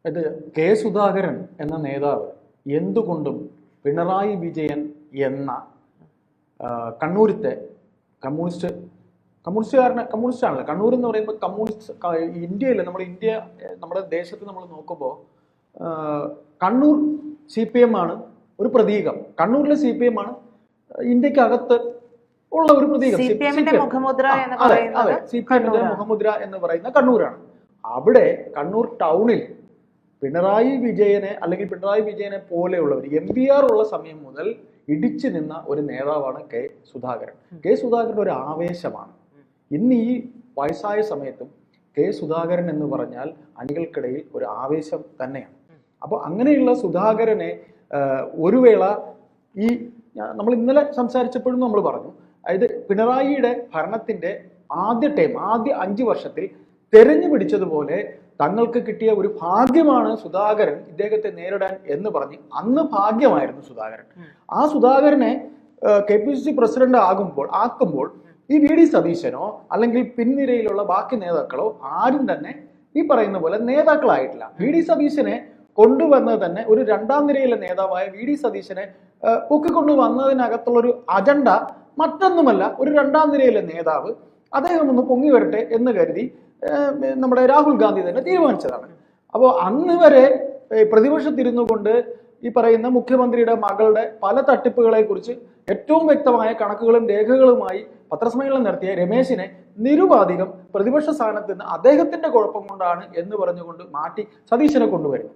ഇത് കെ സുധാകരൻ എന്ന നേതാവ് എന്തുകൊണ്ടും പിണറായി വിജയൻ എന്ന കണ്ണൂരത്തെ കമ്മ്യൂണിസ്റ്റാണല്ലോ. കണ്ണൂർ എന്ന് പറയുമ്പോൾ ഇന്ത്യയിൽ നമ്മുടെ ദേശത്ത് നമ്മൾ നോക്കുമ്പോൾ കണ്ണൂർ CPM ആണ് ഒരു പ്രതീകം. കണ്ണൂരിലെ CPM ആണ് ഇന്ത്യക്കകത്ത് ഉള്ള ഒരു പ്രതീകം. CPMന്റെ മുഖമുദ്ര എന്ന് പറയുന്ന കണ്ണൂരാണ്. അവിടെ കണ്ണൂർ ടൗണിൽ പിണറായി വിജയനെ പോലെയുള്ളവർ MBR ഉള്ള സമയം മുതൽ ഇടിച്ചു നിന്ന ഒരു നേതാവാണ് കെ സുധാകരൻ. കെ സുധാകരൻ ഒരു ആവേശമാണ്. ഇന്ന് ഈ വയസ്സായ സമയത്തും കെ സുധാകരൻ എന്ന് പറഞ്ഞാൽ അണികൾക്കിടയിൽ ഒരു ആവേശം തന്നെയാണ്. അപ്പോൾ അങ്ങനെയുള്ള സുധാകരനെ ഒരു വേള നമ്മൾ ഇന്നലെ സംസാരിച്ചപ്പോഴും നമ്മൾ പറഞ്ഞു, അതായത് പിണറായിയുടെ ഭരണത്തിന്റെ ആദ്യ 5 വർഷത്തിൽ തെരഞ്ഞു പിടിച്ചതുപോലെ തങ്ങൾക്ക് കിട്ടിയ ഒരു ഭാഗ്യമാണ് സുധാകരൻ ഇദ്ദേഹത്തെ നേരിടാൻ എന്ന് പറഞ്ഞ് അന്ന് ഭാഗ്യമായിരുന്നു സുധാകരൻ. ആ സുധാകരനെ KPCC പ്രസിഡന്റ് ആക്കുമ്പോൾ ഈ VD സതീശനോ അല്ലെങ്കിൽ പിൻനിരയിലുള്ള ബാക്കി നേതാക്കളോ ആരും തന്നെ ഈ പറയുന്ന പോലെ നേതാക്കളായിട്ടില്ല. VD സതീശനെ കൊണ്ടുവന്നത് തന്നെ ഒരു 2ാം നിരയിലെ നേതാവായ VD സതീശനെ പൊക്കിക്കൊണ്ടുവന്നതിനകത്തുള്ള ഒരു അജണ്ട മറ്റൊന്നുമല്ല, ഒരു 2ാം നിരയിലെ നേതാവ് അദ്ദേഹം ഒന്ന് പൊങ്ങി വരട്ടെ എന്ന് കരുതി നമ്മുടെ രാഹുൽ ഗാന്ധി തന്നെ തീരുമാനിച്ചതാണ്. അപ്പോൾ അന്ന് വരെ പ്രതിപക്ഷത്തിരുന്നു കൊണ്ട് ഈ പറയുന്ന മുഖ്യമന്ത്രിയുടെ മകളുടെ പല തട്ടിപ്പുകളെ കുറിച്ച് ഏറ്റവും വ്യക്തമായ കണക്കുകളും രേഖകളുമായി പത്രസമ്മേളനം നടത്തിയ രമേശിനെ നിരുപാധികം പ്രതിപക്ഷ സ്ഥാനത്ത് നിന്ന് അദ്ദേഹത്തിന്റെ കുഴപ്പം കൊണ്ടാണ് എന്ന് പറഞ്ഞുകൊണ്ട് മാറ്റി സതീശനെ കൊണ്ടുവരുന്നു.